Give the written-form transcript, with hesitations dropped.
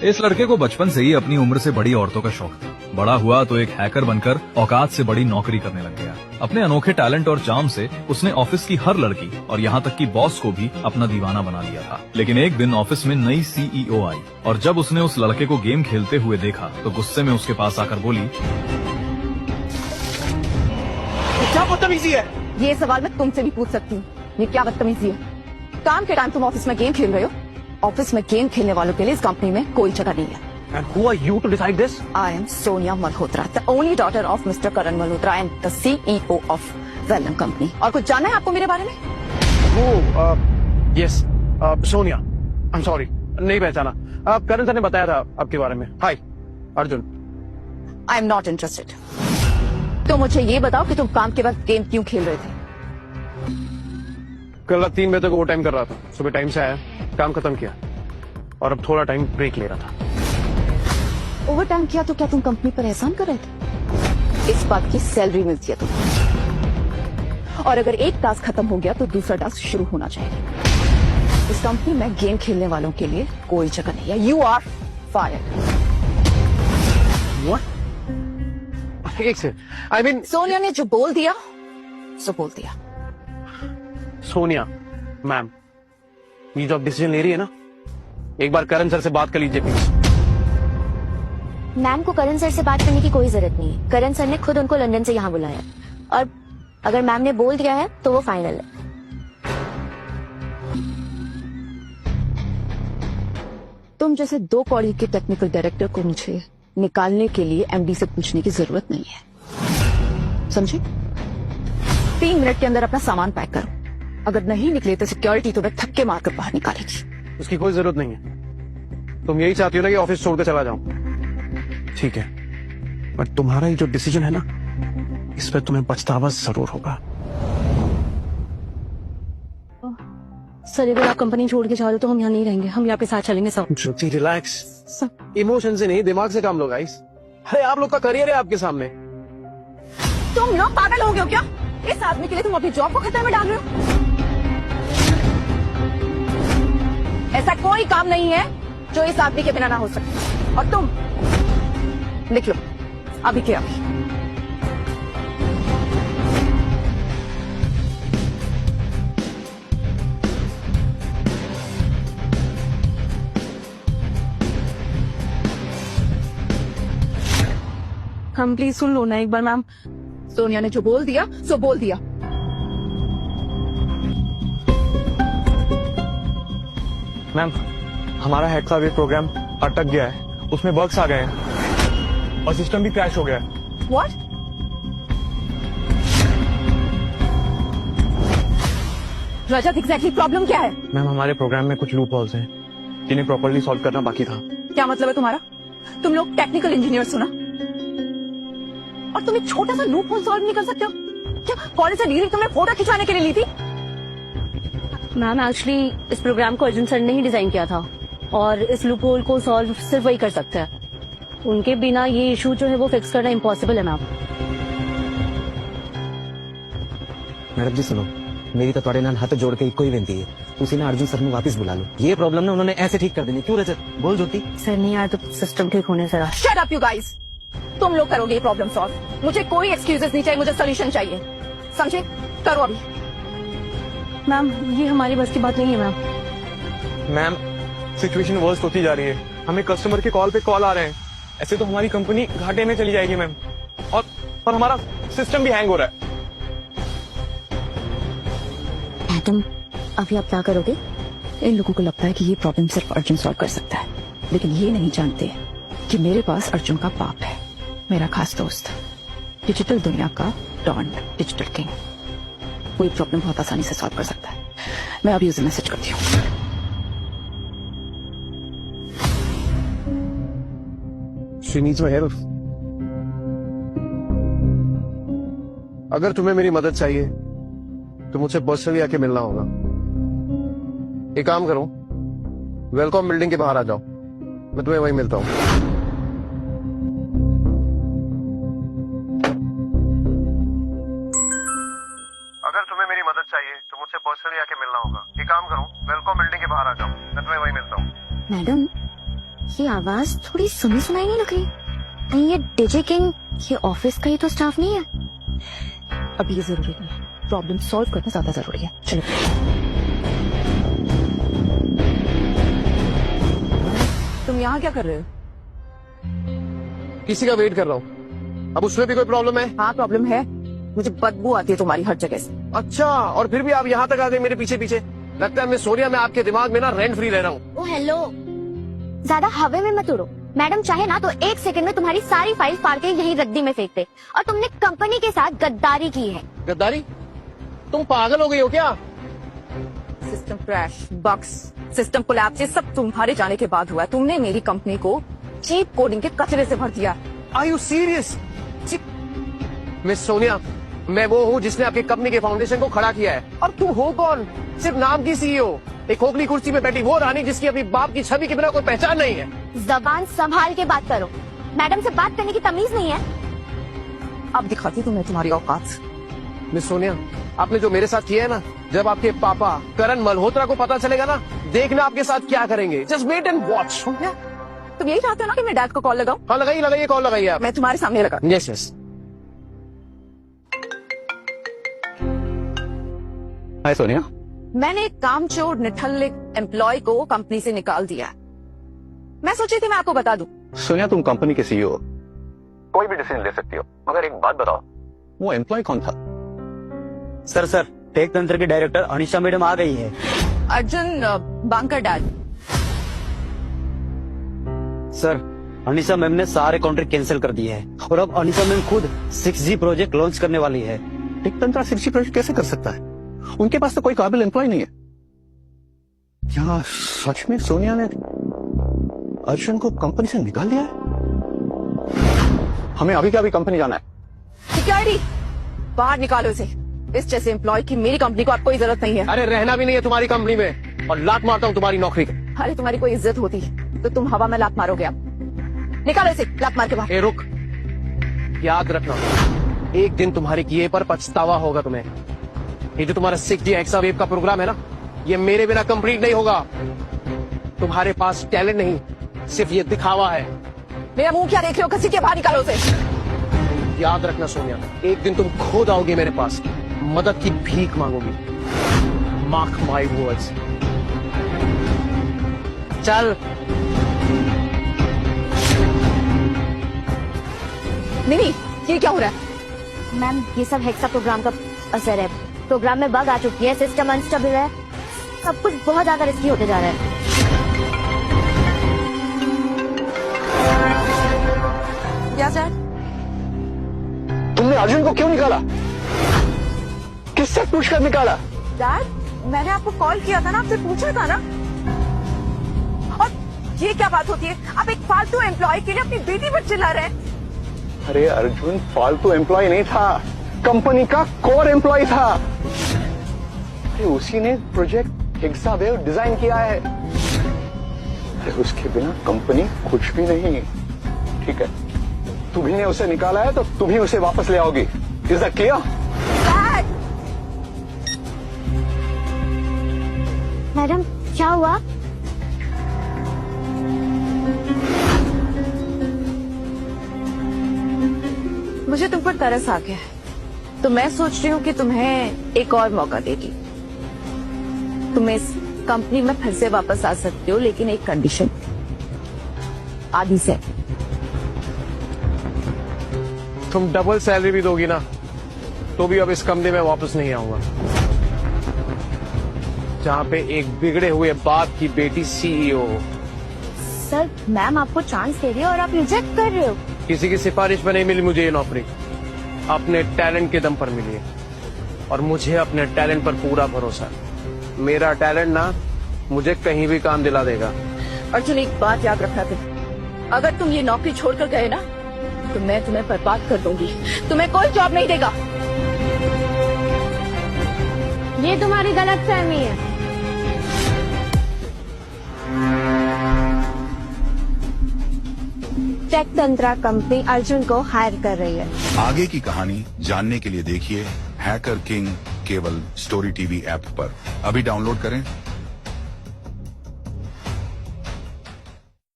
इस लड़के को बचपन से ही अपनी उम्र से बड़ी औरतों का शौक था। बड़ा हुआ तो एक हैकर बनकर औकात से बड़ी नौकरी करने लग गया। अपने अनोखे टैलेंट और चार्म से उसने ऑफिस की हर लड़की और यहाँ तक कि बॉस को भी अपना दीवाना बना लिया था। लेकिन एक दिन ऑफिस में नई सीईओ आई और जब उसने उस लड़के को गेम खेलते हुए देखा तो गुस्से में उसके पास आकर बोली, क्या बदतमीजी है? ये सवाल मैं तुमसे भी पूछ सकती हूँ, ये क्या बदतमीजी है? काम के टाइम तुम ऑफिस में गेम खेल रहे हो। ऑफिस में गेम खेलने वालों के लिए इस कंपनी में कोई जगह नहीं है। And who are you to decide this? I am Sonia Malhotra, the only daughter of Mr. Karan Malhotra and the CEO of Vellum Company. और कुछ जानना है आपको मेरे बारे में? Yes, सोनिया। I'm sorry, नहीं पहचाना। करण सर ने बताया था आपके बारे में। Hi, Arjun. I am not interested. तो मुझे ये बताओ कि तुम काम के वक्त गेम क्यों खेल रहे थे? कल रात 3 बजे तक ओवर टाइम कर रहा था। सुबह टाइम से आया, काम खत्म किया और अब थोड़ा टाइम ब्रेक ले रहा था। ओवर टाइम किया तो क्या तुम कंपनी पर एहसान कर रहे थे? इस बात की सैलरी मिलती है तुम्हें। और अगर एक टास्क खत्म हो गया तो दूसरा टास्क शुरू होना चाहिए। इस कंपनी में गेम खेलने वालों के लिए कोई जगह नहीं है। You are fired. एक से I mean, सोनिया ने जो बोल दिया सो बोल दिया। सोनिया मैम, ये जो आप डिसीजन ले रही है ना, एक बार करण सर से बात कर लीजिए प्लीज। मैम को करण सर से बात करने की कोई जरूरत नहीं है। करण सर ने खुद उनको लंदन से यहाँ बुलाया और अगर मैम ने बोल दिया है तो वो फाइनल है। तुम जैसे 2 कौड़ी के टेक्निकल डायरेक्टर को मुझे निकालने के लिए एमडी से पूछने की जरूरत नहीं है, समझे? 3 मिनट के अंदर अपना सामान पैक करो। अगर नहीं निकले तो सिक्योरिटी तुम्हें थक्के मारकर बाहर निकालेगी। उसकी कोई जरूरत नहीं है। तुम यही चाहती हो ना कि ऑफिस छोड़कर चला जाऊं? ठीक है, पर तुम्हारा ये जो डिसीजन है ना, इस पर तुम्हें पछतावा जरूर होगा। सर अगर आप कंपनी छोड़ के जा रहे हो तो हम यहाँ नहीं रहेंगे, हम यहाँ पे साथ चलेंगे सब। ज्योति रिलैक्स, इमोशन से नहीं दिमाग से काम लो गाइस। अरे आप लोग का करियर है आपके सामने। तुम लोग पागल हो गए हो क्या? इस आदमी के लिए तुम अपनी जॉब को खतरे में डाल रहे हो। ऐसा कोई काम नहीं है जो इस आदमी के बिना ना हो सके। और तुम लिख लो अभी के अभी। हम प्लीज सुन लो ना एक बार मैम। सोनिया ने जो बोल दिया सो बोल दिया। मैम, हमारा हेड का वेब प्रोग्राम अटक गया है, उसमें बग्स आ गए हैं और सिस्टम भी क्रैश हो गया है। What? रजत, एग्जैक्टली प्रॉब्लम क्या है? मैम, हमारे प्रोग्राम में कुछ लूप होल्स हैं जिन्हें प्रॉपर्ली सॉल्व करना बाकी था। क्या मतलब है तुम्हारा? तुम लोग टेक्निकल इंजीनियर्स हो ना, और तुम एक छोटा सा लूप होल सॉल्व नहीं कर सकते हो क्या? कॉलेज से डिग्री तुमने फोटो खिंचवाने के लिए ली थी? मैम एक्चुअली इस प्रोग्राम को अर्जुन सर ने ही डिजाइन किया था और इस लूप होल को सॉल्व सिर्फ वही कर सकते हैं। उनके बिना ये इशू जो है वो फिक्स करना इम्पॉसिबल है मैम। मैडम जी सुनो, मेरी तो थोड़े नाल हाथ जोड़ के इको ही विनती है, तुसी ना अर्जुन सर में वापस बुला लो। ये प्रॉब्लम ना उन्होंने ऐसे ठीक कर देनी। क्यों रजत, बोल ज्योति। सर नहीं यार, तो सिस्टम ठीक होने से शट अप यू गाइस। तुम लोग करोगे ये प्रॉब्लम सॉल्व। मुझे कोई एक्सक्यूजेस नहीं चाहिए, मुझे सोल्यूशन चाहिए, समझे? करो अभी। मैम ये हमारी बस की बात नहीं है मैम। मैम, सिचुएशन वर्स्ट होती जा रही है। हमें कस्टमर के कॉल पे कॉल आ रहे हैं। ऐसे तो हमारी कंपनी घाटे में चली जाएगी मैम, और हमारा सिस्टम भी हैंग हो रहा है। मैडम, अभी आप क्या करोगे? इन लोगों को लगता है कि ये प्रॉब्लम सिर्फ अर्जुन सॉल्व कर सकता है, लेकिन ये नहीं जानते कि मेरे पास अर्जुन का बाप है, मेरा खास दोस्त, डिजिटल दुनिया का डॉन, डिजिटल किंग। कोई प्रॉब्लम बहुत आसानी से सॉल्व कर सकता है। मैं अभी उसे मैसेज करती हूँ। She needs my help. अगर तुम्हें मेरी मदद चाहिए तो मुझसे पर्सनली आके मिलना होगा। एक काम करो, वेलकॉम बिल्डिंग के बाहर आ जाओ, मैं तुम्हें वहीं मिलता हूँ। अगर तुम्हें मेरी मदद चाहिए तो मुझसे पर्सनली आके मिलना होगा। एक काम करो, वेलकॉम बिल्डिंग के बाहर आ जाओ, मैं तुम्हें वहीं मिलता हूँ। मैडम, ये आवाज थोड़ी सुनी सुनाई नहीं लग रही? नहीं ये डीजे किंग ये ऑफिस का ही तो स्टाफ नहीं है? अभी ये जरूरी नहीं है, प्रॉब्लम सॉल्व करना ज्यादा जरूरी है। चलो तुम यहाँ क्या कर रहे हो? किसी का वेट कर रहा हूँ। अब उसमें भी कोई प्रॉब्लम है? हाँ प्रॉब्लम है, मुझे बदबू आती है तुम्हारी हर जगह से। अच्छा, और फिर भी आप यहाँ तक आ गए मेरे पीछे पीछे। लगता है मैं सोनिया, मैं आपके दिमाग में ना रेंट फ्री रह रहा हूँ। ओ हेलो, ज्यादा हवा में मत उड़ो। मैडम चाहे ना तो 1 सेकंड में तुम्हारी सारी फाइल फाड़ के यही रद्दी में फेंक दे। और तुमने कंपनी के साथ गद्दारी की है। गद्दारी? तुम पागल हो गई हो क्या? System crash, bugs, system collapse, ये सब तुम्हारे जाने के बाद हुआ है। तुमने मेरी कंपनी को चीप कोडिंग के कचरे से भर दिया। Are you serious? Miss Sonia, मैं वो हूँ जिसने आपकी कंपनी के फाउंडेशन को खड़ा किया है। और तुम हो कौन? सिर्फ नाम की सीईओ, एक खोखली कुर्सी में बैठी वो रानी जिसकी अपनी बाप की छवि के बिना कोई पहचान नहीं है। जबान संभाल के बात करो। मैडम से बात करने की तमीज नहीं है। अब दिखाती तुम्हें तुम्हारी औकात। मिस सोनिया, आपने जो मेरे साथ किया है ना, जब आपके पापा करण मल्होत्रा को पता चलेगा ना, देखना आपके साथ क्या करेंगे। Just wait and watch. तुम यही चाहते हो ना कि मैं डैड को कॉल लगाऊं? हाँ लगाइए लगाइए, कॉल लगाइए आप। मैं तुम्हारे सामने लगा। Yes yes. हाय सोनिया। मैंने एक कामचोर निठल्ले एम्प्लॉय को कंपनी से निकाल दिया। मैं सोची थी मैं आपको बता दूं। सोनिया, तुम कंपनी के सीईओ हो, कोई भी डिसीजन ले सकती हो, मगर एक बात बताओ, वो एम्प्लॉय कौन था? सर टेक तंत्र के डायरेक्टर अनिशा मैडम आ गई है। Arjun Bankar dad. Sir Anisha ma'am ने सारे कॉन्ट्रैक्ट कैंसिल कर दिए हैं और अब अनिशा मैम खुद 6G प्रोजेक्ट लॉन्च करने वाली है। टेक तंत्र 6G प्रोजेक्ट कैसे कर सकता है? उनके पास तो कोई काबिल एम्प्लॉय नहीं है। क्या सच में सोनिया ने अर्जुन को कंपनी से निकाल दिया है? हमें अभी क्या अभी कंपनी जाना है। सिक्योरिटी, बाहर निकालो इसे। इस जैसे एम्प्लॉय की मेरी कंपनी को अब कोई जरूरत नहीं है। अरे रहना भी नहीं है तुम्हारी कंपनी में, और लात मारता हूँ तुम्हारी नौकरी को। अरे तुम्हारी कोई इज्जत होती तो तुम हवा में लात मारोगे। अब निकालो इसे, लात मार के बाहर। ए रुक, याद रखना, एक दिन तुम्हारे किए पर पछतावा होगा तुम्हें। ये जो तुम्हारा 6G एक्सावेव का प्रोग्राम है ना, ये मेरे बिना कंप्लीट नहीं होगा। तुम्हारे पास टैलेंट नहीं, सिर्फ ये दिखावा है। मेरा मुंह क्या देख रहे हो? घसीट के बाहर निकालो उसे। याद रखना सोनिया, एक दिन तुम खुद आओगे मेरे पास, मदद की भीख मांगोगी। Mark my words. चल। नहीं, ये क्या हो रहा है? मैम ये सब हेक्सा प्रोग्राम का असर है। प्रोग्राम में बग आ चुकी है, सिस्टम अनस्टेबल है, सब कुछ बहुत ज्यादा रिस्की होते जा रहा है। क्या सर? तुमने अर्जुन को क्यों निकाला? किससे पूछ कर निकाला? डैड, मैंने आपको कॉल किया था ना, आपसे पूछा था ना। और ये क्या बात होती है? आप एक फालतू एम्प्लॉय के लिए अपनी बेटी पर चिल्ला रहे हैं। अरे अर्जुन फालतू एम्प्लॉय नहीं था, कंपनी का कोर एम्प्लॉय था। अरे उसी ने प्रोजेक्ट एक्सावेव डिजाइन किया है। अरे उसके बिना कंपनी कुछ भी नहीं। ठीक है, तुम्ही ने उसे निकाला है तो तुम ही उसे वापस ले आओगी। Is that clear? मैडम क्या हुआ? मुझे तुम पर तरस आ गया है, तो मैं सोच रही हूँ कि तुम्हें एक और मौका देगी। तुम इस कंपनी में फिर से वापस आ सकते हो, लेकिन एक कंडीशन, आधी से। तुम डबल सैलरी भी दोगी ना, तो भी अब इस कंपनी में वापस नहीं आऊंगा, जहाँ पे एक बिगड़े हुए बाप की बेटी सीईओ। सर मैम आपको चांस दे रही है और आप रिजेक्ट कर रहे हो। किसी की सिफारिश पर नहीं मिली मुझे ये नौकरी, अपने टैलेंट के दम पर मिली है, और मुझे अपने टैलेंट पर पूरा भरोसा है। मेरा टैलेंट ना मुझे कहीं भी काम दिला देगा। अर्जुन एक बात याद रखना तुम, अगर तुम ये नौकरी छोड़कर गए ना, तो मैं तुम्हें बर्बाद कर दूंगी। तुम्हें कोई जॉब नहीं देगा। ये तुम्हारी गलतफहमी है। टेक तंत्रा कंपनी अर्जुन को हायर कर रही है। आगे की कहानी जानने के लिए देखिए हैकर किंग केवल स्टोरी टीवी ऐप पर। अभी डाउनलोड करें